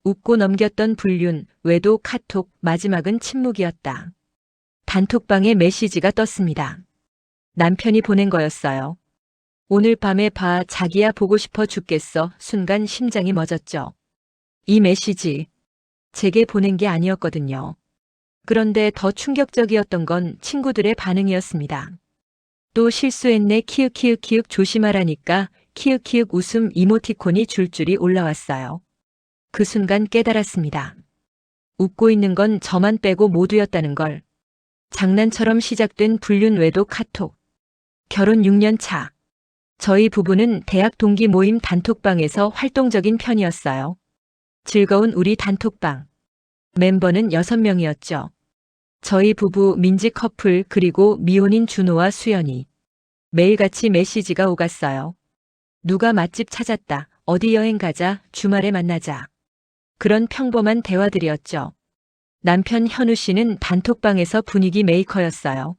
웃고 넘겼던 불륜, 외도, 카톡, 마지막은 침묵이었다. 단톡방에 메시지가 떴습니다. 남편이 보낸 거였어요. 오늘 밤에 봐, 자기야 보고 싶어 죽겠어. 순간 심장이 멎었죠. 이 메시지, 제게 보낸 게 아니었거든요. 그런데 더 충격적이었던 건 친구들의 반응이었습니다. 또 실수했네 키읔키읔키읔 조심하라니까 키읔키읔 웃음 이모티콘이 줄줄이 올라왔어요. 그 순간 깨달았습니다. 웃고 있는 건 저만 빼고 모두였다는 걸. 장난처럼 시작된 불륜 외도 카톡. 결혼 6년 차. 저희 부부는 대학 동기 모임 단톡방에서 활동적인 편이었어요. 즐거운 우리 단톡방. 멤버는 6명이었죠. 저희 부부 민지 커플 그리고 미혼인 준호와 수연이. 매일같이 메시지가 오갔어요. 누가 맛집 찾았다. 어디 여행 가자. 주말에 만나자. 그런 평범한 대화들이었죠. 남편 현우 씨는 단톡방에서 분위기 메이커였어요.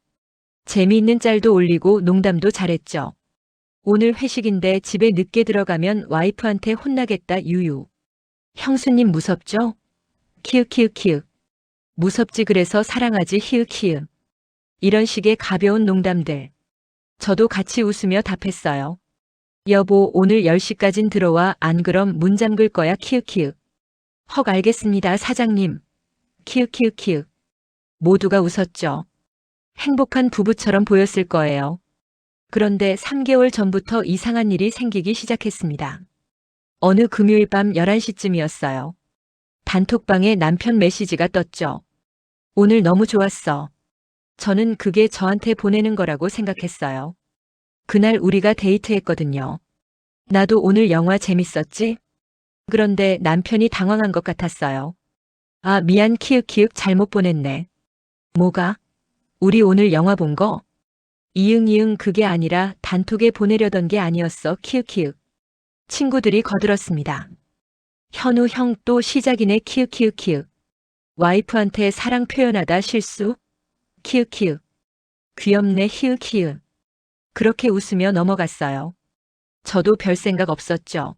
재미있는 짤도 올리고 농담도 잘했죠. 오늘 회식인데 집에 늦게 들어가면 와이프한테 혼나겠다 유유. 형수님 무섭죠? 키읔키읔키읔. 무섭지 그래서 사랑하지 히읗히읗. 이런 식의 가벼운 농담들. 저도 같이 웃으며 답했어요. 여보 오늘 10시까진 들어와 안 그럼 문 잠글 거야 키읔키읔. 헉 알겠습니다 사장님. 키읔키읔키읔. 모두가 웃었죠. 행복한 부부처럼 보였을 거예요. 그런데 3개월 전부터 이상한 일이 생기기 시작했습니다. 어느 금요일 밤 11시쯤이었어요. 단톡방에 남편 메시지가 떴죠. 오늘 너무 좋았어. 저는 그게 저한테 보내는 거라고 생각했어요. 그날 우리가 데이트했거든요. 나도 오늘 영화 재밌었지? 그런데 남편이 당황한 것 같았어요. 아, 미안 키읔키읔 잘못 보냈네. 뭐가? 우리 오늘 영화 본 거? 이응 그게 아니라 단톡에 보내려던 게 아니었어 키읔키읔. 친구들이 거들었습니다. 현우 형 또 시작이네 키읔키읔키읔. 와이프한테 사랑 표현하다 실수? 키읔키읔. 귀엽네 히읗히읗. 그렇게 웃으며 넘어갔어요. 저도 별 생각 없었죠.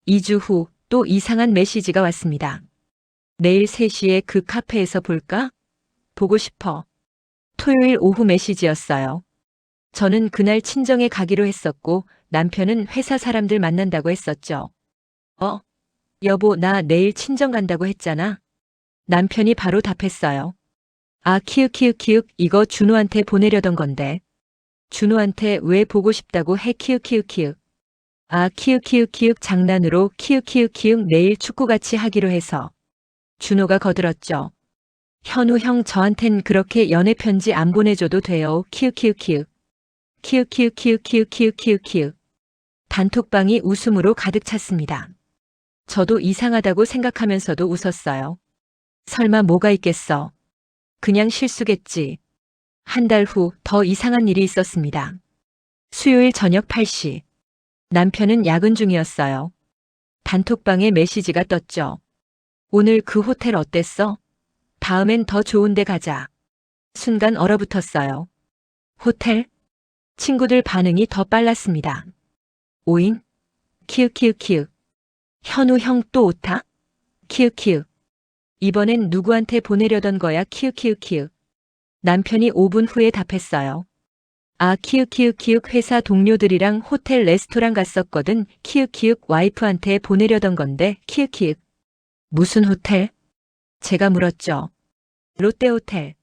2주 후 또 이상한 메시지가 왔습니다. 내일 3시에 그 카페에서 볼까? 보고 싶어. 토요일 오후 메시지였어요. 저는 그날 친정에 가기로 했었고 남편은 회사 사람들 만난다고 했었죠. 여보 나 내일 친정 간다고 했잖아. 남편이 바로 답했어요. 아 키읔키읔키읔 이거 준호한테 보내려던 건데. 준호한테 왜 보고 싶다고 해 키읔키읔키읔. 아 키읔키읔키읔 장난으로 키읔키읔키읔 내일 축구 같이 하기로 해서. 준호가 거들었죠. 현우 형 저한텐 그렇게 연애 편지 안 보내줘도 돼요 키읔키읔키읔. 키읔키읔키읔키읔키읔키읔. 단톡방이 웃음으로 가득 찼습니다. 저도 이상하다고 생각하면서도 웃었어요. 설마 뭐가 있겠어. 그냥 실수겠지. 한 달 후 더 이상한 일이 있었습니다. 수요일 저녁 8시. 남편은 야근 중이었어요. 단톡방에 메시지가 떴죠. 오늘 그 호텔 어땠어? 다음엔 더 좋은 데 가자. 순간 얼어붙었어요. 호텔? 친구들 반응이 더 빨랐습니다. 오잉? 키읔키읔키읔. 현우 형 또 오타? 키읔키읔. 이번엔 누구한테 보내려던 거야 키읔키읔키읔. 남편이 5분 후에 답했어요. 아 키읔키읔키읔 회사 동료들이랑 호텔 레스토랑 갔었거든 키읔키읔 와이프한테 보내려던 건데 키읔키읔. 무슨 호텔? 제가 물었죠. 롯데호텔.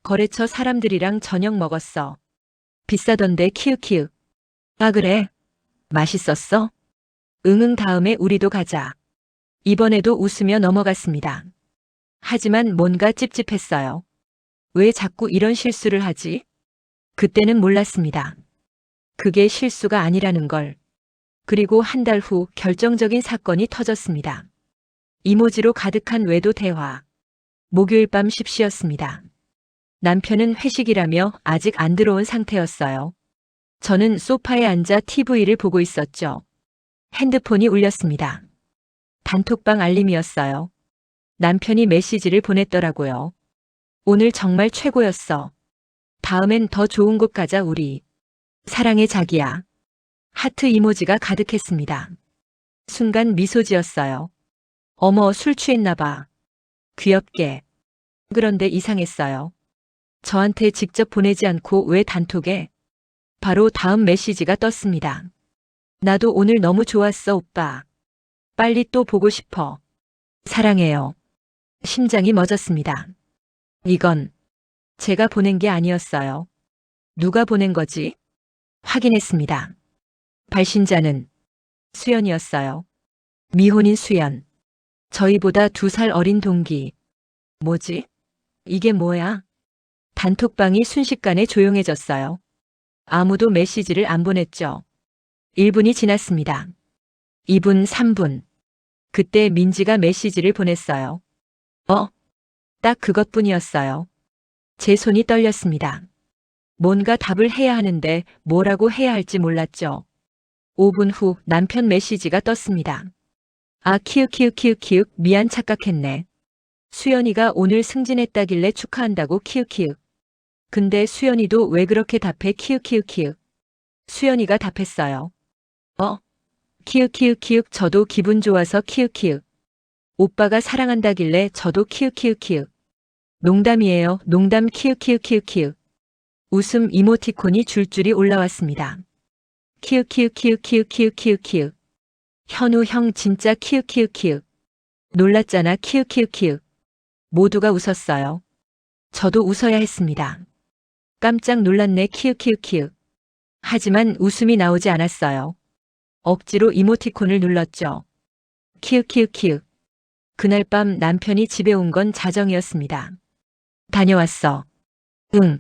거래처 사람들이랑 저녁 먹었어. 비싸던데 키읔키읔. 아 그래? 맛있었어? 응응 다음에 우리도 가자. 이번에도 웃으며 넘어갔습니다. 하지만 뭔가 찝찝했어요. 왜 자꾸 이런 실수를 하지? 그때는 몰랐습니다. 그게 실수가 아니라는 걸. 그리고 한 달 후 결정적인 사건이 터졌습니다. 이모지로 가득한 외도 대화. 목요일 밤 10시였습니다. 남편은 회식이라며 아직 안 들어온 상태였어요. 저는 소파에 앉아 TV를 보고 있었죠. 핸드폰이 울렸습니다. 단톡방 알림이었어요. 남편이 메시지를 보냈더라고요. 오늘 정말 최고였어. 다음엔 더 좋은 곳 가자 우리. 사랑해 자기야. 하트 이모지가 가득했습니다. 순간 미소 지었어요. 어머, 술 취했나 봐. 귀엽게. 그런데 이상했어요. 저한테 직접 보내지 않고 왜 단톡에? 바로 다음 메시지가 떴습니다. 나도 오늘 너무 좋았어, 오빠. 빨리 또 보고 싶어. 사랑해요. 심장이 멎었습니다. 이건 제가 보낸 게 아니었어요. 누가 보낸 거지? 확인했습니다. 발신자는 수연이었어요. 미혼인 수연. 저희보다 2살 어린 동기. 뭐지? 이게 뭐야? 단톡방이 순식간에 조용해졌어요. 아무도 메시지를 안 보냈죠. 1분이 지났습니다. 2분, 3분. 그때 민지가 메시지를 보냈어요. 딱 그것뿐이었어요. 제 손이 떨렸습니다. 뭔가 답을 해야 하는데 뭐라고 해야 할지 몰랐죠. 5분 후 남편 메시지가 떴습니다. 아, 키읔 미안, 착각했네. 수연이가 오늘 승진했다길래 축하한다고 키읔. 근데 수연이도 왜 그렇게 답해 키읔. 수연이가 답했어요. 키읔 저도 기분 좋아서 키읔. 오빠가 사랑한다길래 저도 키읔. 농담이에요. 농담 키읔. 웃음 이모티콘이 줄줄이 올라왔습니다. 키읔. 현우 형 진짜 키읔. 놀랐잖아 키읔. 모두가 웃었어요. 저도 웃어야 했습니다. 깜짝 놀랐네 키읔. 하지만 웃음이 나오지 않았어요. 억지로 이모티콘을 눌렀죠. 키읔. 그날 밤 남편이 집에 온 건 자정이었습니다. 다녀왔어. 응.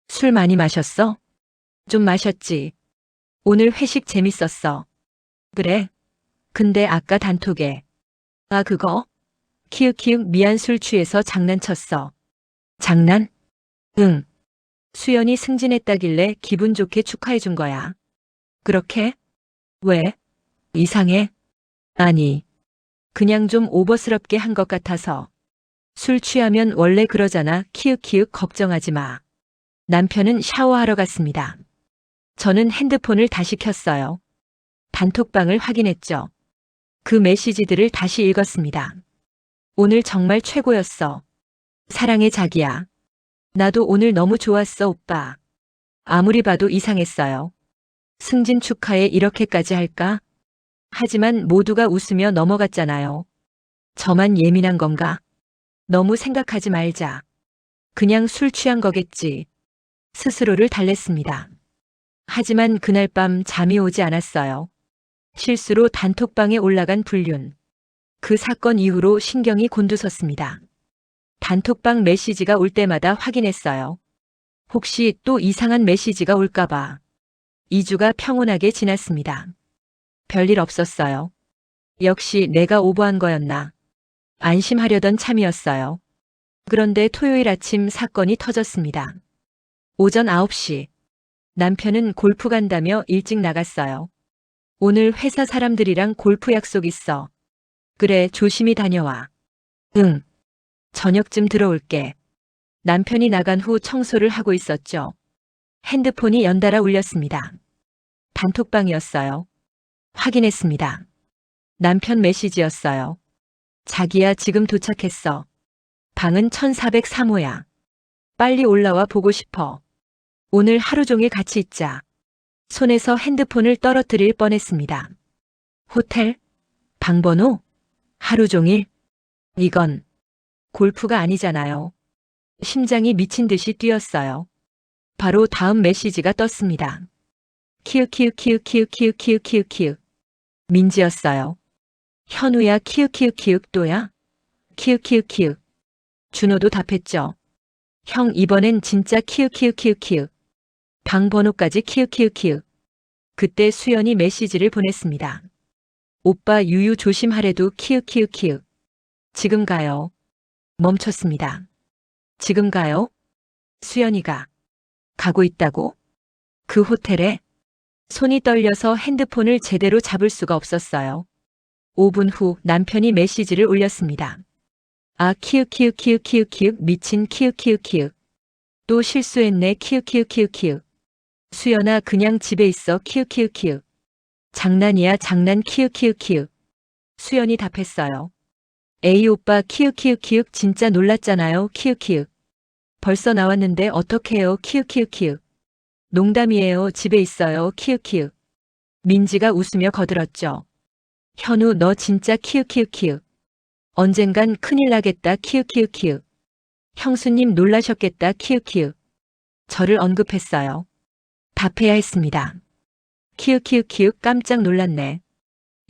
술 많이 마셨어? 좀 마셨지. 오늘 회식 재밌었어. 그래? 근데 아까 단톡에. 아, 그거? 키읔 미안, 술 취해서 장난쳤어. 장난? 응. 수연이 승진했다길래 기분 좋게 축하해준 거야. 그렇게? 왜? 이상해? 아니. 그냥 좀 오버스럽게 한 것 같아서. 술 취하면 원래 그러잖아. 키읔 걱정하지 마. 남편은 샤워하러 갔습니다. 저는 핸드폰을 다시 켰어요. 단톡방을 확인했죠. 그 메시지들을 다시 읽었습니다. 오늘 정말 최고였어. 사랑해 자기야. 나도 오늘 너무 좋았어 오빠. 아무리 봐도 이상했어요. 승진 축하에 이렇게까지 할까? 하지만 모두가 웃으며 넘어갔잖아요. 저만 예민한 건가? 너무 생각하지 말자. 그냥 술 취한 거겠지. 스스로를 달랬습니다. 하지만 그날 밤 잠이 오지 않았어요. 실수로 단톡방에 올라간 불륜. 그 사건 이후로 신경이 곤두섰습니다. 단톡방 메시지가 올 때마다 확인했어요. 혹시 또 이상한 메시지가 올까봐. 2주가 평온하게 지났습니다. 별일 없었어요. 역시 내가 오버한 거였나. 안심하려던 참이었어요. 그런데 토요일 아침 사건이 터졌습니다. 오전 9시. 남편은 골프 간다며 일찍 나갔어요. 오늘 회사 사람들이랑 골프 약속 있어. 그래, 조심히 다녀와. 응. 저녁쯤 들어올게. 남편이 나간 후 청소를 하고 있었죠. 핸드폰이 연달아 울렸습니다. 단톡방이었어요. 확인했습니다. 남편 메시지였어요. 자기야, 지금 도착했어. 방은 1403호야. 빨리 올라와 보고 싶어. 오늘 하루 종일 같이 있자. 손에서 핸드폰을 떨어뜨릴 뻔했습니다. 호텔? 방번호? 하루 종일? 이건 골프가 아니잖아요. 심장이 미친 듯이 뛰었어요. 바로 다음 메시지가 떴습니다. 키읔. 민지였어요. 현우야, 키읔 또야? 키읔. 준호도 답했죠. 형, 이번엔 진짜 키읔. 방 번호까지 키읔. 그때 수연이 메시지를 보냈습니다. 오빠 유유 조심하래도 키읔. 지금 가요. 멈췄습니다. 지금 가요? 수연이가 가고 있다고? 그 호텔에? 손이 떨려서 핸드폰을 제대로 잡을 수가 없었어요. 5분 후 남편이 메시지를 올렸습니다. 아, 키읔. 미친 키읔. 또 실수했네 키읔. 수연아, 그냥 집에 있어 키읔. 장난이야 장난 키읔. 수연이 답했어요. 에이 오빠 키읔키읔키읔 진짜 놀랐잖아요. 키읔키읔. 벌써 나왔는데 어떡해요. 키읔키읔키읔. 농담이에요. 집에 있어요. 키읔키읔. 민지가 웃으며 거들었죠. 현우 너 진짜 키읔키읔키읔. 언젠간 큰일 나겠다. 키읔키읔키읔. 형수님 놀라셨겠다. 키읔키읔. 저를 언급했어요. 답해야 했습니다. 키읔키읔키읔 깜짝 놀랐네.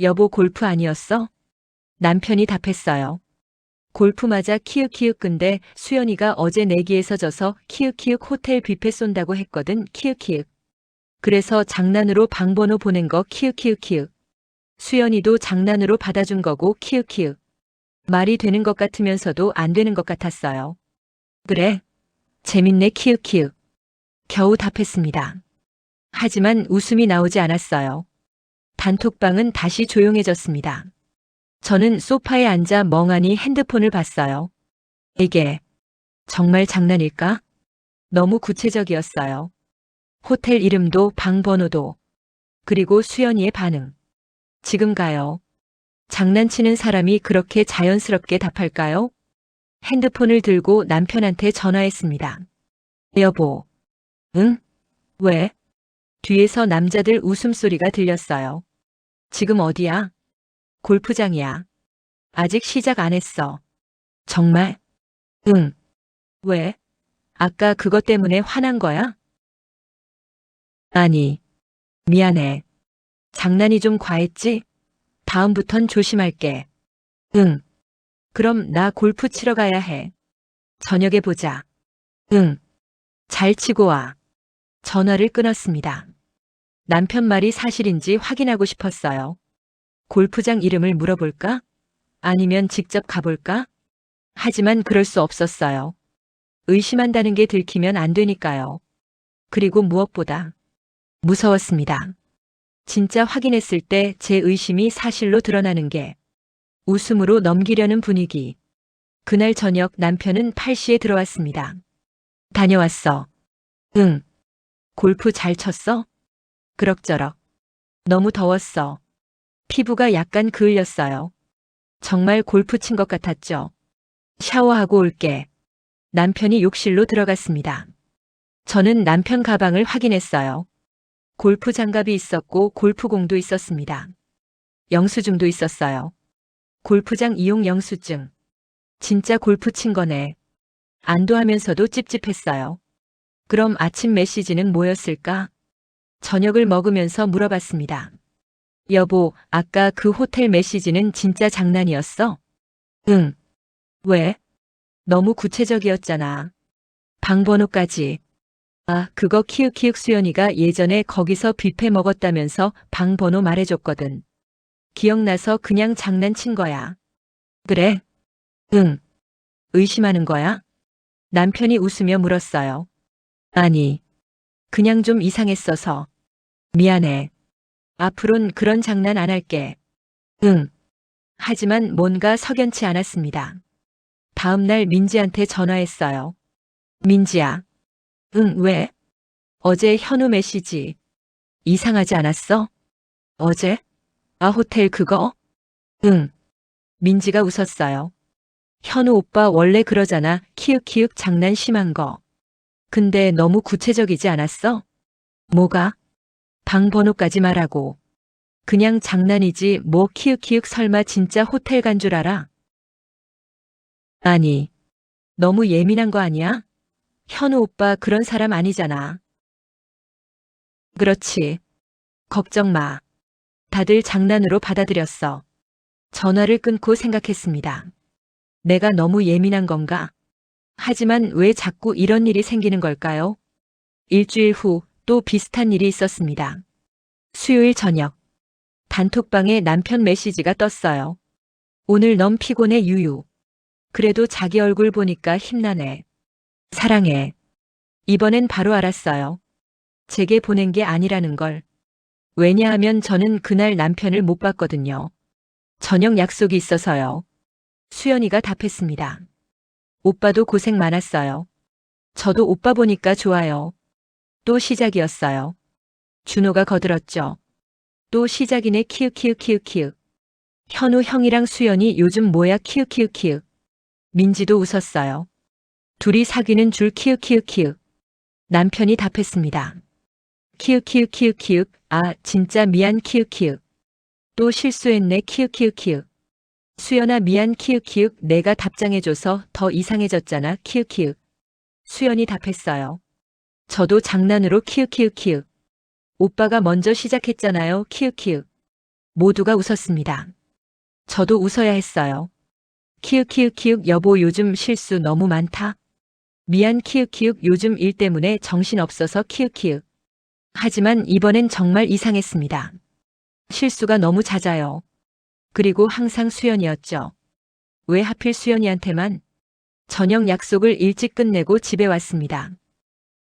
여보 골프 아니었어? 남편이 답했어요. 골프 맞아 키읔키읔 근데 수연이가 어제 내기에서 져서 키읔키읔 호텔 뷔페 쏜다고 했거든. 키읔키읔. 그래서 장난으로 방번호 보낸 거 키읔키읔키읔. 수연이도 장난으로 받아준 거고 키읔키읔. 말이 되는 것 같으면서도 안 되는 것 같았어요. 그래. 재밌네 키읔키읔. 겨우 답했습니다. 하지만 웃음이 나오지 않았어요. 단톡방은 다시 조용해졌습니다. 저는 소파에 앉아 멍하니 핸드폰을 봤어요. 이게 정말 장난일까? 너무 구체적이었어요. 호텔 이름도 방 번호도 그리고 수연이의 반응. 지금 가요. 장난치는 사람이 그렇게 자연스럽게 답할까요? 핸드폰을 들고 남편한테 전화했습니다. 여보. 응? 왜? 뒤에서 남자들 웃음소리가 들렸어요. 지금 어디야? 골프장이야. 아직 시작 안 했어. 정말? 응. 왜? 아까 그것 때문에 화난 거야? 아니, 미안해. 장난이 좀 과했지? 다음부턴 조심할게. 응. 그럼 나 골프 치러 가야 해. 저녁에 보자. 응. 잘 치고 와. 전화를 끊었습니다. 남편 말이 사실인지 확인하고 싶었어요. 골프장 이름을 물어볼까? 아니면 직접 가볼까? 하지만 그럴 수 없었어요. 의심한다는 게 들키면 안 되니까요. 그리고 무엇보다 무서웠습니다. 진짜 확인했을 때 제 의심이 사실로 드러나는 게 웃음으로 넘기려는 분위기. 그날 저녁 남편은 8시에 들어왔습니다. 다녀왔어. 응. 골프 잘 쳤어? 그럭저럭. 너무 더웠어. 피부가 약간 그을렸어요. 정말 골프 친 것 같았죠. 샤워하고 올게. 남편이 욕실로 들어갔습니다. 저는 남편 가방을 확인했어요. 골프 장갑이 있었고 골프공도 있었습니다. 영수증도 있었어요. 골프장 이용 영수증. 진짜 골프 친 거네. 안도하면서도 찝찝했어요. 그럼 아침 메시지는 뭐였을까? 저녁을 먹으면서 물어봤습니다. 여보, 아까 그 호텔 메시지는 진짜 장난이었어? 응. 왜? 너무 구체적이었잖아. 방번호까지. 아, 그거 키읔키읔 수연이가 예전에 거기서 뷔페 먹었다면서 방번호 말해줬거든. 기억나서 그냥 장난친 거야. 그래? 응. 의심하는 거야? 남편이 웃으며 물었어요. 아니, 그냥 좀 이상했어서. 미안해. 앞으론 그런 장난 안 할게. 응. 하지만 뭔가 석연치 않았습니다. 다음 날 민지한테 전화했어요. 민지야. 응, 왜? 어제 현우 메시지. 이상하지 않았어? 어제? 아, 호텔 그거? 응. 민지가 웃었어요. 현우 오빠 원래 그러잖아. 키읔키읔 장난 심한 거. 근데 너무 구체적이지 않았어? 뭐가? 방 번호까지 말하고. 그냥 장난이지 뭐 키읔키읔 설마 진짜 호텔 간 줄 알아? 아니, 너무 예민한 거 아니야? 현우 오빠 그런 사람 아니잖아. 그렇지. 걱정 마. 다들 장난으로 받아들였어. 전화를 끊고 생각했습니다. 내가 너무 예민한 건가? 하지만 왜 자꾸 이런 일이 생기는 걸까요? 일주일 후 또 비슷한 일이 있었습니다. 수요일 저녁. 단톡방에 남편 메시지가 떴어요. 오늘 너무 피곤해 유유. 그래도 자기 얼굴 보니까 힘나네. 사랑해. 이번엔 바로 알았어요. 제게 보낸 게 아니라는 걸. 왜냐하면 저는 그날 남편을 못 봤거든요. 저녁 약속이 있어서요. 수연이가 답했습니다. 오빠도 고생 많았어요. 저도 오빠 보니까 좋아요. 또 시작이었어요. 준호가 거들었죠. 또 시작이네 키읔키읔키읔키읔. 현우 형이랑 수연이 요즘 뭐야 키읔키읔키읔. 민지도 웃었어요. 둘이 사귀는 줄 키읔키읔키읔. 남편이 답했습니다. 키읔키읔키읔키읔. 아 진짜 미안 키읔키읔. 또 실수했네 키읔키읔키읔. 수연아 미안 키읔키읔. 내가 답장해줘서 더 이상해졌잖아 키읔키읔. 수연이 답했어요. 저도 장난으로 키읔키읔키읔. 오빠가 먼저 시작했잖아요 키읔키읔. 모두가 웃었습니다. 저도 웃어야 했어요. 키읔키읔키읔 여보 요즘 실수 너무 많다. 미안 키읔키읔 요즘 일 때문에 정신없어서 키읔키읔. 하지만 이번엔 정말 이상했습니다. 실수가 너무 잦아요. 그리고 항상 수연이었죠. 왜 하필 수연이한테만? 저녁 약속을 일찍 끝내고 집에 왔습니다.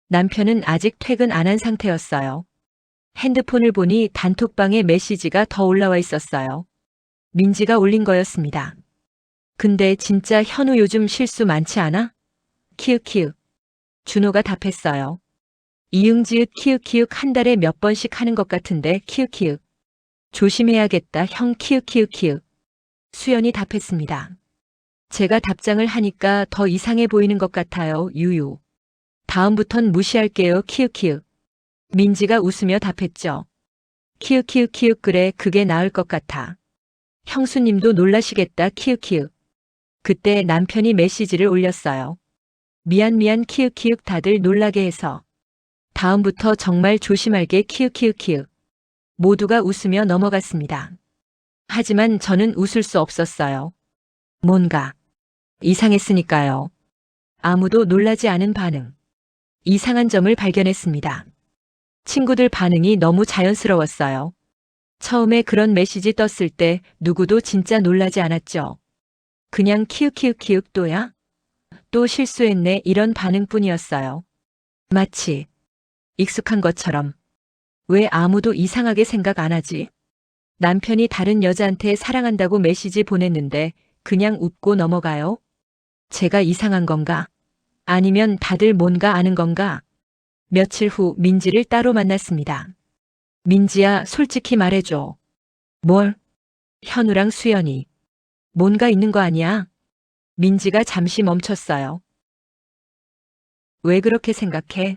남편은 아직 퇴근 안 한 상태였어요. 핸드폰을 보니 단톡방에 메시지가 더 올라와 있었어요. 민지가 올린 거였습니다. 근데 진짜 현우 요즘 실수 많지 않아? 키읔키읔. 준호가 답했어요. 이응지읒 키읔키읔 한 달에 몇 번씩 하는 것 같은데 키읔키읔. 조심해야겠다 형 키읔키읔키읔. 수연이 답했습니다. 제가 답장을 하니까 더 이상해 보이는 것 같아요 유유. 다음부턴 무시할게요 키읔키읔. 민지가 웃으며 답했죠. 키읔키읔키읔 그래 그게 나을 것 같아. 형수님도 놀라시겠다 키읔키읔. 그때 남편이 메시지를 올렸어요. 미안 키읔키읔 다들 놀라게 해서. 다음부터 정말 조심할게 키읔키읔키읔. 모두가 웃으며 넘어갔습니다. 하지만 저는 웃을 수 없었어요. 뭔가 이상했으니까요. 아무도 놀라지 않은 반응. 이상한 점을 발견했습니다. 친구들 반응이 너무 자연스러웠어요. 처음에 그런 메시지 떴을 때 누구도 진짜 놀라지 않았죠. 그냥 키읔키읔키읔 또야? 또 실수했네 이런 반응뿐이었어요. 마치 익숙한 것처럼. 왜 아무도 이상하게 생각 안 하지? 남편이 다른 여자한테 사랑한다고 메시지 보냈는데 그냥 웃고 넘어가요? 제가 이상한 건가? 아니면 다들 뭔가 아는 건가? 며칠 후 민지를 따로 만났습니다. 민지야, 솔직히 말해줘. 뭘? 현우랑 수연이. 뭔가 있는 거 아니야? 민지가 잠시 멈췄어요. 왜 그렇게 생각해?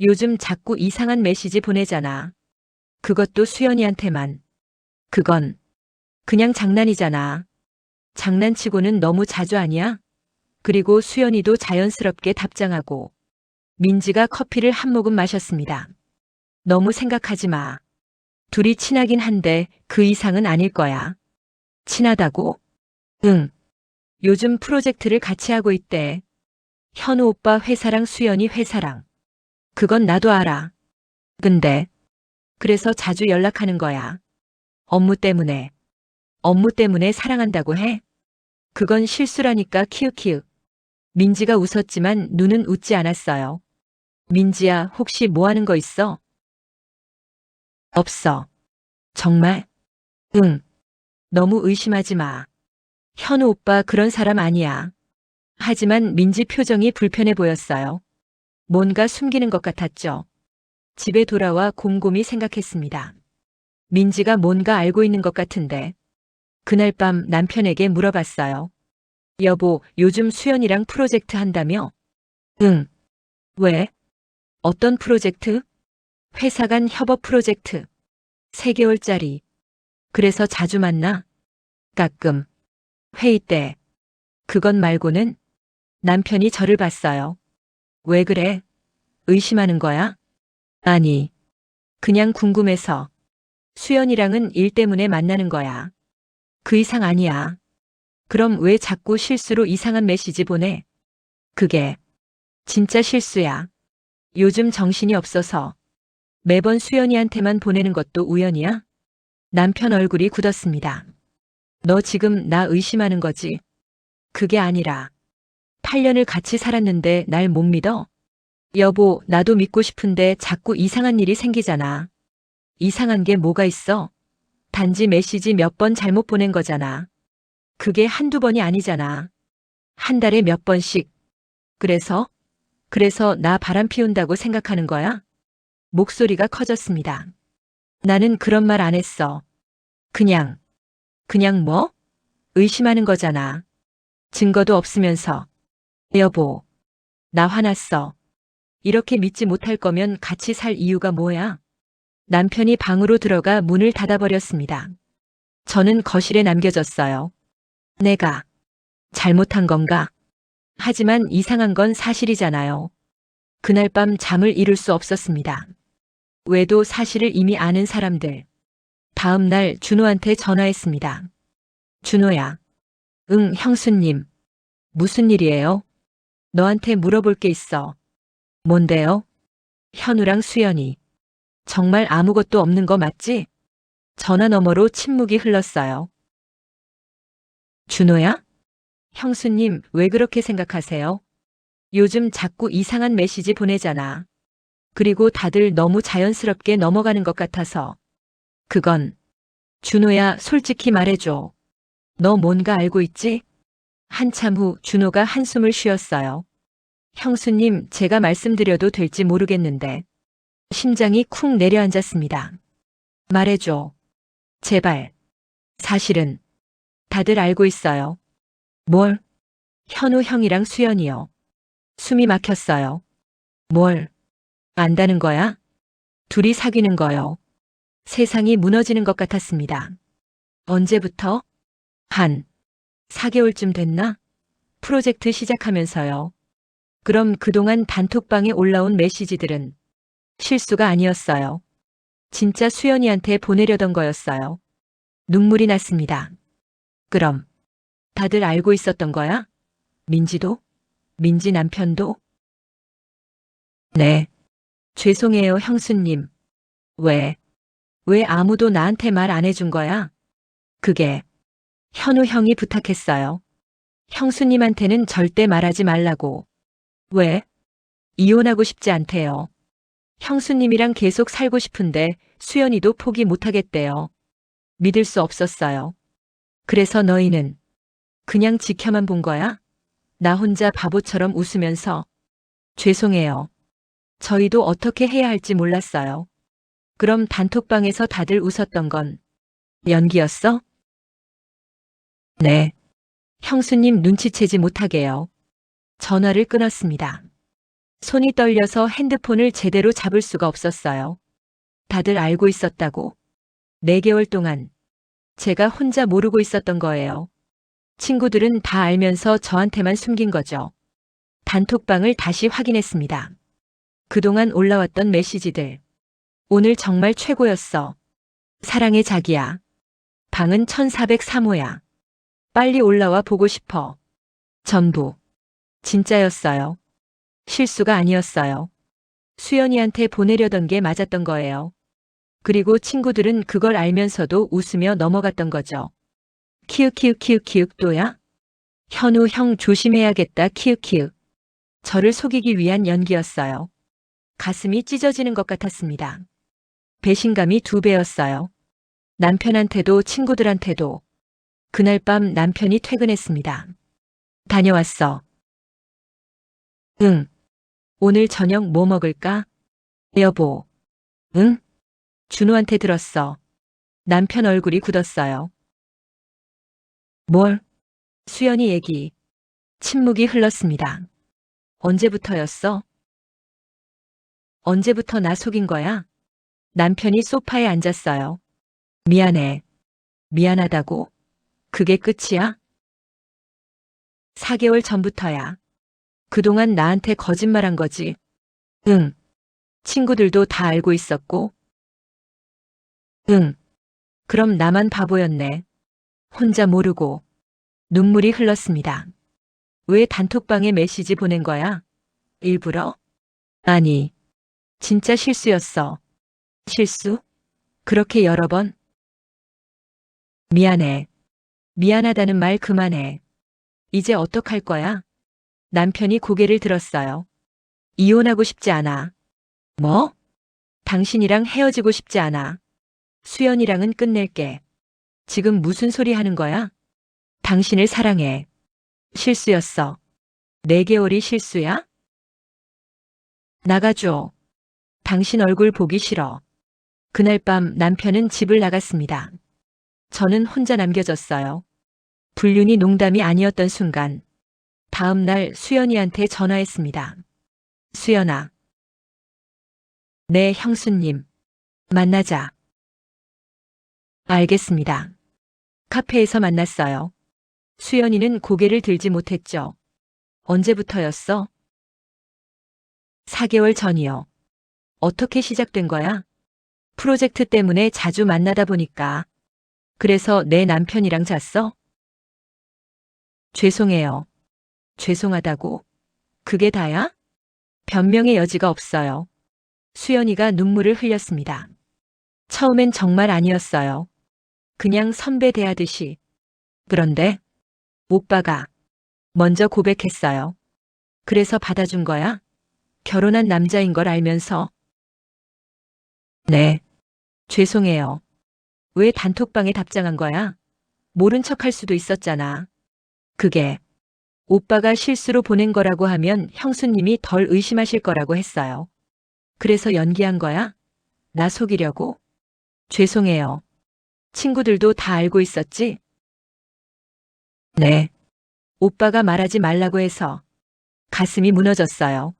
요즘 자꾸 이상한 메시지 보내잖아. 그것도 수연이한테만. 그건 그냥 장난이잖아. 장난치고는 너무 자주 아니야? 그리고 수연이도 자연스럽게 답장하고. 민지가 커피를 한 모금 마셨습니다. 너무 생각하지 마. 둘이 친하긴 한데 그 이상은 아닐 거야. 친하다고? 응. 요즘 프로젝트를 같이 하고 있대. 현우 오빠 회사랑 수연이 회사랑. 그건 나도 알아. 근데 그래서 자주 연락하는 거야. 업무 때문에. 업무 때문에 사랑한다고 해? 그건 실수라니까 키읔키읔. 민지가 웃었지만 눈은 웃지 않았어요. 민지야, 혹시 뭐 하는 거 있어? 없어. 정말? 응. 너무 의심하지 마. 현우 오빠 그런 사람 아니야. 하지만 민지 표정이 불편해 보였어요. 뭔가 숨기는 것 같았죠. 집에 돌아와 곰곰이 생각했습니다. 민지가 뭔가 알고 있는 것 같은데. 그날 밤 남편에게 물어봤어요. 여보, 요즘 수연이랑 프로젝트 한다며? 응. 왜? 어떤 프로젝트? 회사 간 협업 프로젝트. 3개월짜리. 그래서 자주 만나? 가끔. 회의 때. 그것 말고는? 남편이 저를 봤어요. 왜 그래? 의심하는 거야? 아니. 그냥 궁금해서. 수연이랑은 일 때문에 만나는 거야. 그 이상 아니야. 그럼 왜 자꾸 실수로 이상한 메시지 보내? 그게 진짜 실수야. 요즘 정신이 없어서. 매번 수연이한테만 보내는 것도 우연이야? 남편 얼굴이 굳었습니다. 너 지금 나 의심하는 거지? 그게 아니라 8년을 같이 살았는데 날 못 믿어? 여보, 나도 믿고 싶은데 자꾸 이상한 일이 생기잖아. 이상한 게 뭐가 있어? 단지 메시지 몇 번 잘못 보낸 거잖아. 그게 한두 번이 아니잖아. 한 달에 몇 번씩. 그래서 나 바람 피운다고 생각하는 거야? 목소리가 커졌습니다. 나는 그런 말 안 했어. 그냥 그냥 뭐? 의심하는 거잖아. 증거도 없으면서. 여보, 나 화났어. 이렇게 믿지 못할 거면 같이 살 이유가 뭐야? 남편이 방으로 들어가 문을 닫아버렸습니다. 저는 거실에 남겨졌어요. 내가 잘못한 건가? 하지만 이상한 건 사실이잖아요. 그날 밤 잠을 이룰 수 없었습니다. 외도 사실을 이미 아는 사람들. 다음 날 준호한테 전화했습니다. 준호야. 응, 형수님. 무슨 일이에요? 너한테 물어볼 게 있어. 뭔데요? 현우랑 수연이. 정말 아무것도 없는 거 맞지? 전화 너머로 침묵이 흘렀어요. 준호야? 형수님, 왜 그렇게 생각하세요? 요즘 자꾸 이상한 메시지 보내잖아. 그리고 다들 너무 자연스럽게 넘어가는 것 같아서. 그건, 준호야, 솔직히 말해줘. 너 뭔가 알고 있지? 한참 후 준호가 한숨을 쉬었어요. 형수님, 제가 말씀드려도 될지 모르겠는데. 심장이 쿵 내려앉았습니다. 말해줘. 제발. 사실은 다들 알고 있어요. 뭘? 현우 형이랑 수연이요. 숨이 막혔어요. 뭘? 안다는 거야? 둘이 사귀는 거요. 세상이 무너지는 것 같았습니다. 언제부터? 한 4개월쯤 됐나? 프로젝트 시작하면서요. 그럼 그동안 단톡방에 올라온 메시지들은 실수가 아니었어요. 진짜 수연이한테 보내려던 거였어요. 눈물이 났습니다. 그럼 다들 알고 있었던 거야? 민지도? 민지 남편도? 네. 죄송해요, 형수님. 왜? 왜 아무도 나한테 말 안 해준 거야? 그게 현우 형이 부탁했어요. 형수님한테는 절대 말하지 말라고. 왜? 이혼하고 싶지 않대요. 형수님이랑 계속 살고 싶은데 수연이도 포기 못하겠대요. 믿을 수 없었어요. 그래서 너희는 그냥 지켜만 본 거야? 나 혼자 바보처럼 웃으면서. 죄송해요. 저희도 어떻게 해야 할지 몰랐어요. 그럼 단톡방에서 다들 웃었던 건 연기였어? 네. 형수님 눈치채지 못하게요. 전화를 끊었습니다. 손이 떨려서 핸드폰을 제대로 잡을 수가 없었어요. 다들 알고 있었다고. 4개월 동안 제가 혼자 모르고 있었던 거예요. 친구들은 다 알면서 저한테만 숨긴 거죠. 단톡방을 다시 확인했습니다. 그동안 올라왔던 메시지들. 오늘 정말 최고였어. 사랑해 자기야. 방은 1403호야. 빨리 올라와 보고 싶어. 전부. 진짜였어요. 실수가 아니었어요. 수연이한테 보내려던 게 맞았던 거예요. 그리고 친구들은 그걸 알면서도 웃으며 넘어갔던 거죠. 키읔키읔키읔키읔 또야? 현우 형 조심해야겠다 키읔키읔. 저를 속이기 위한 연기였어요. 가슴이 찢어지는 것 같았습니다. 배신감이 2배였어요. 남편한테도 친구들한테도. 그날 밤 남편이 퇴근했습니다. 다녀왔어. 응. 오늘 저녁 뭐 먹을까? 여보. 응? 준호한테 들었어. 남편 얼굴이 굳었어요. 뭘? 수연이 얘기. 침묵이 흘렀습니다. 언제부터였어? 언제부터 나 속인 거야? 남편이 소파에 앉았어요. 미안해. 미안하다고? 그게 끝이야? 4개월 전부터야. 그동안 나한테 거짓말한 거지. 응. 친구들도 다 알고 있었고. 응. 그럼 나만 바보였네. 혼자 모르고. 눈물이 흘렀습니다. 왜 단톡방에 메시지 보낸 거야? 일부러? 아니. 진짜 실수였어. 실수? 그렇게 여러 번? 미안해. 미안하다는 말 그만해. 이제 어떡할 거야? 남편이 고개를 들었어요. 이혼하고 싶지 않아. 뭐? 당신이랑 헤어지고 싶지 않아. 수연이랑은 끝낼게. 지금 무슨 소리 하는 거야? 당신을 사랑해. 실수였어. 4개월이 실수야? 나가줘. 당신 얼굴 보기 싫어. 그날 밤 남편은 집을 나갔습니다. 저는 혼자 남겨졌어요. 불륜이 농담이 아니었던 순간, 다음 날 수연이한테 전화했습니다. 수연아. 네, 형수님. 만나자. 알겠습니다. 카페에서 만났어요. 수연이는 고개를 들지 못했죠. 언제부터였어? 4개월 전이요. 어떻게 시작된 거야? 프로젝트 때문에 자주 만나다 보니까. 그래서 내 남편이랑 잤어? 죄송해요. 죄송하다고? 그게 다야? 변명의 여지가 없어요. 수연이가 눈물을 흘렸습니다. 처음엔 정말 아니었어요. 그냥 선배 대하듯이. 그런데 오빠가 먼저 고백했어요. 그래서 받아준 거야? 결혼한 남자인 걸 알면서. 네. 죄송해요. 왜 단톡방에 답장한 거야? 모른 척할 수도 있었잖아. 그게 오빠가 실수로 보낸 거라고 하면 형수님이 덜 의심하실 거라고 했어요. 그래서 연기한 거야? 나 속이려고? 죄송해요. 친구들도 다 알고 있었지? 네. 오빠가 말하지 말라고 해서 가슴이 무너졌어요.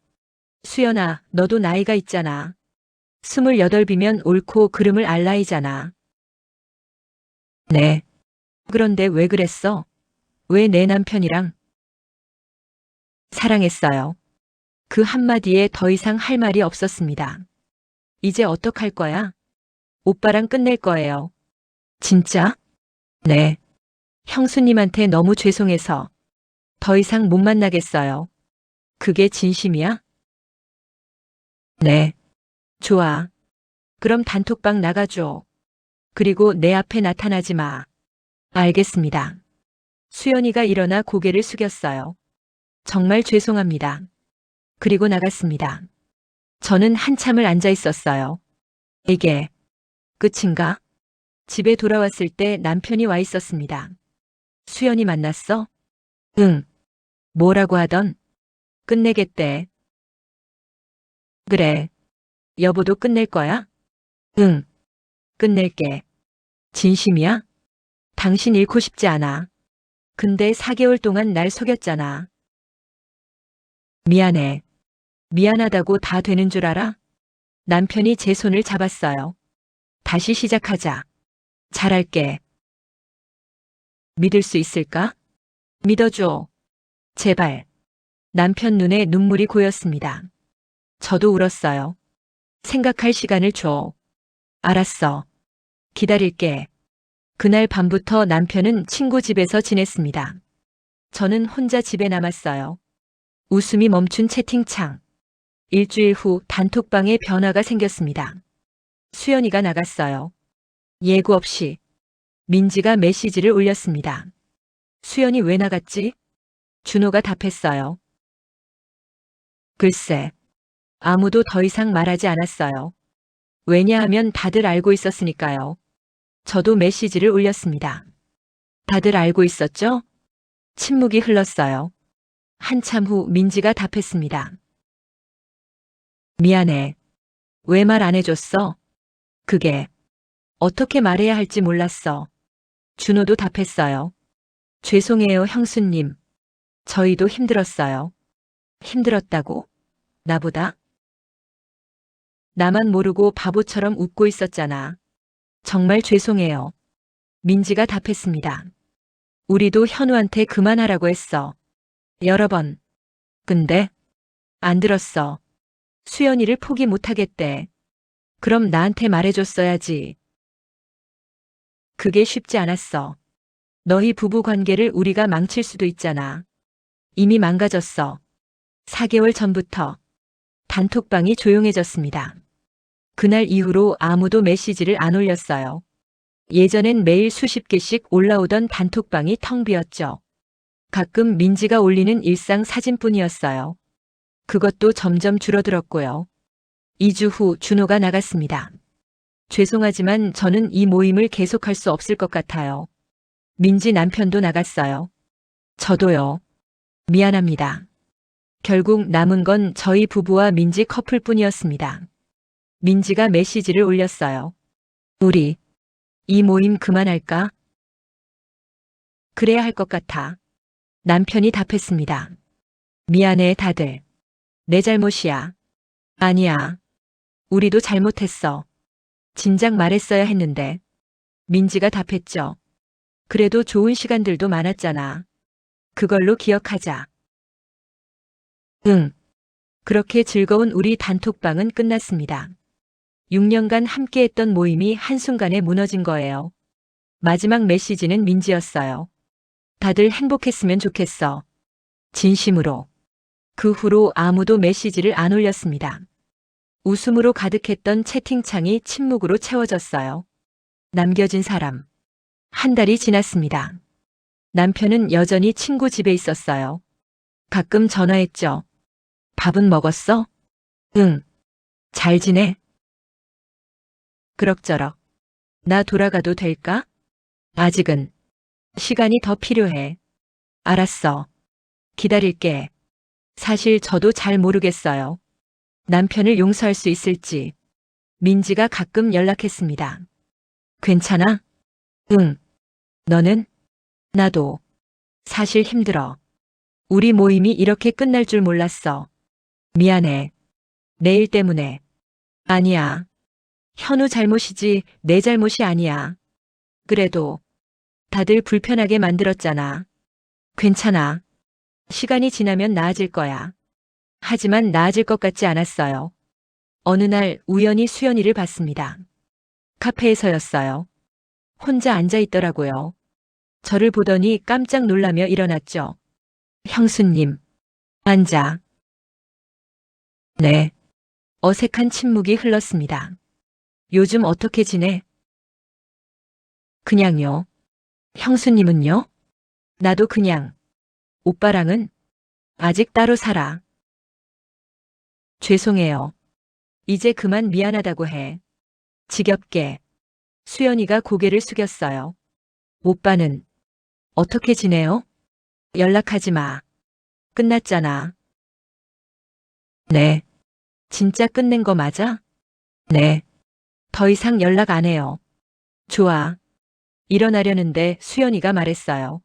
수연아, 너도 나이가 있잖아. 28이면 옳고 그름을 알 나이잖아. 네. 그런데 왜 그랬어? 왜 내 남편이랑? 사랑했어요. 그 한마디에 더 이상 할 말이 없었습니다. 이제 어떡할 거야? 오빠랑 끝낼 거예요. 진짜? 네. 형수님한테 너무 죄송해서 더 이상 못 만나겠어요. 그게 진심이야? 네. 좋아. 그럼 단톡방 나가줘. 그리고 내 앞에 나타나지 마. 알겠습니다. 수연이가 일어나 고개를 숙였어요. 정말 죄송합니다. 그리고 나갔습니다. 저는 한참을 앉아 있었어요. 이게 끝인가? 집에 돌아왔을 때 남편이 와 있었습니다. 수연이 만났어? 응. 뭐라고 하던? 끝내겠대. 그래. 여보도 끝낼 거야? 응. 끝낼게. 진심이야? 당신 잃고 싶지 않아. 근데 4개월 동안 날 속였잖아. 미안해. 미안하다고 다 되는 줄 알아? 남편이 제 손을 잡았어요. 다시 시작하자. 잘할게. 믿을 수 있을까? 믿어줘. 제발. 남편 눈에 눈물이 고였습니다. 저도 울었어요. 생각할 시간을 줘. 알았어. 기다릴게. 그날 밤부터 남편은 친구 집에서 지냈습니다. 저는 혼자 집에 남았어요. 웃음이 멈춘 채팅창. 일주일 후 단톡방에 변화가 생겼습니다. 수연이가 나갔어요. 예고 없이. 민지가 메시지를 올렸습니다. 수연이 왜 나갔지? 준호가 답했어요. 글쎄. 아무도 더 이상 말하지 않았어요. 왜냐하면 다들 알고 있었으니까요. 저도 메시지를 올렸습니다. 다들 알고 있었죠? 침묵이 흘렀어요. 한참 후 민지가 답했습니다. 미안해. 왜 말 안 해줬어? 그게 어떻게 말해야 할지 몰랐어. 준호도 답했어요. 죄송해요, 형수님. 저희도 힘들었어요. 힘들었다고? 나보다? 나만 모르고 바보처럼 웃고 있었잖아. 정말 죄송해요. 민지가 답했습니다. 우리도 현우한테 그만하라고 했어. 여러 번. 근데 안 들었어. 수연이를 포기 못하겠대. 그럼 나한테 말해줬어야지. 그게 쉽지 않았어. 너희 부부 관계를 우리가 망칠 수도 있잖아. 이미 망가졌어. 4개월 전부터 단톡방이 조용해졌습니다. 그날 이후로 아무도 메시지를 안 올렸어요. 예전엔 매일 수십 개씩 올라오던 단톡방이 텅 비었죠. 가끔 민지가 올리는 일상 사진뿐이었어요. 그것도 점점 줄어들었고요. 2주 후 준호가 나갔습니다. 죄송하지만 저는 이 모임을 계속할 수 없을 것 같아요. 민지 남편도 나갔어요. 저도요. 미안합니다. 결국 남은 건 저희 부부와 민지 커플뿐이었습니다. 민지가 메시지를 올렸어요. 우리 이 모임 그만할까? 그래야 할 것 같아. 남편이 답했습니다. 미안해, 다들. 내 잘못이야. 아니야. 우리도 잘못했어. 진작 말했어야 했는데. 민지가 답했죠. 그래도 좋은 시간들도 많았잖아. 그걸로 기억하자. 응. 그렇게 즐거운 우리 단톡방은 끝났습니다. 6년간 함께했던 모임이 한순간에 무너진 거예요. 마지막 메시지는 민지였어요. 다들 행복했으면 좋겠어. 진심으로. 그 후로 아무도 메시지를 안 올렸습니다. 웃음으로 가득했던 채팅창이 침묵으로 채워졌어요. 남겨진 사람. 한 달이 지났습니다. 남편은 여전히 친구 집에 있었어요. 가끔 전화했죠. 밥은 먹었어? 응. 잘 지내? 그럭저럭. 나 돌아가도 될까? 아직은. 시간이 더 필요해. 알았어. 기다릴게. 사실 저도 잘 모르겠어요. 남편을 용서할 수 있을지. 민지가 가끔 연락했습니다. 괜찮아? 응. 너는? 나도. 사실 힘들어. 우리 모임이 이렇게 끝날 줄 몰랐어. 미안해. 내 일 때문에. 아니야. 현우 잘못이지 내 잘못이 아니야. 그래도 다들 불편하게 만들었잖아. 괜찮아. 시간이 지나면 나아질 거야. 하지만 나아질 것 같지 않았어요. 어느 날 우연히 수연이를 봤습니다. 카페에서였어요. 혼자 앉아 있더라고요. 저를 보더니 깜짝 놀라며 일어났죠. 형수님, 앉아. 네. 어색한 침묵이 흘렀습니다. 요즘 어떻게 지내? 그냥요. 형수님은요? 나도 그냥. 오빠랑은 아직 따로 살아. 죄송해요. 이제 그만 미안하다고 해. 지겹게. 수연이가 고개를 숙였어요. 오빠는 어떻게 지내요? 연락하지 마. 끝났잖아. 네. 진짜 끝낸 거 맞아? 네. 더 이상 연락 안 해요. 좋아. 일어나려는데 수연이가 말했어요.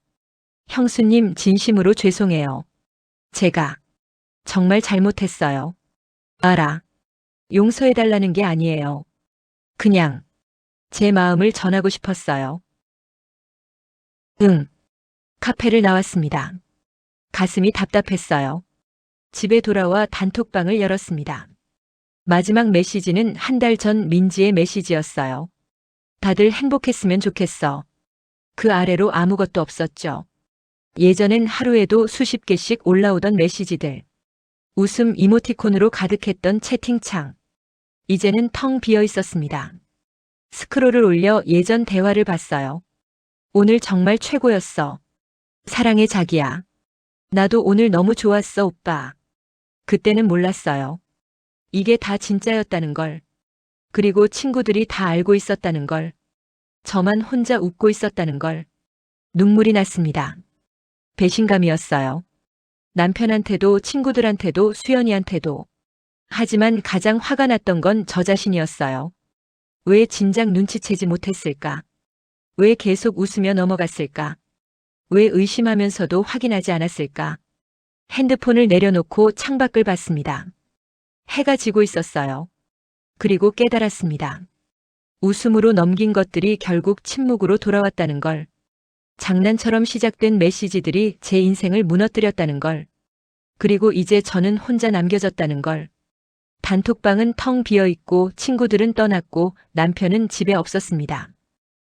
형수님 진심으로 죄송해요. 제가 정말 잘못했어요. 알아. 용서해달라는 게 아니에요. 그냥 제 마음을 전하고 싶었어요. 응. 카페를 나왔습니다. 가슴이 답답했어요. 집에 돌아와 단톡방을 열었습니다. 마지막 메시지는 한 달 전 민지의 메시지였어요. 다들 행복했으면 좋겠어. 그 아래로 아무것도 없었죠. 예전엔 하루에도 수십 개씩 올라오던 메시지들. 웃음 이모티콘으로 가득했던 채팅창. 이제는 텅 비어 있었습니다. 스크롤을 올려 예전 대화를 봤어요. 오늘 정말 최고였어. 사랑해 자기야. 나도 오늘 너무 좋았어 오빠. 그때는 몰랐어요. 이게 다 진짜였다는 걸. 그리고 친구들이 다 알고 있었다는 걸. 저만 혼자 웃고 있었다는 걸. 눈물이 났습니다. 배신감이었어요. 남편한테도 친구들한테도 수연이한테도. 하지만 가장 화가 났던 건 저 자신이었어요. 왜 진작 눈치채지 못했을까? 왜 계속 웃으며 넘어갔을까? 왜 의심하면서도 확인하지 않았을까? 핸드폰을 내려놓고 창밖을 봤습니다. 해가 지고 있었어요. 그리고 깨달았습니다. 웃음으로 넘긴 것들이 결국 침묵으로 돌아왔다는 걸. 장난처럼 시작된 메시지들이 제 인생을 무너뜨렸다는 걸. 그리고 이제 저는 혼자 남겨졌다는 걸. 단톡방은 텅 비어 있고 친구들은 떠났고 남편은 집에 없었습니다.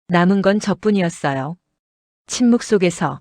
남은 건 저뿐이었어요. 침묵 속에서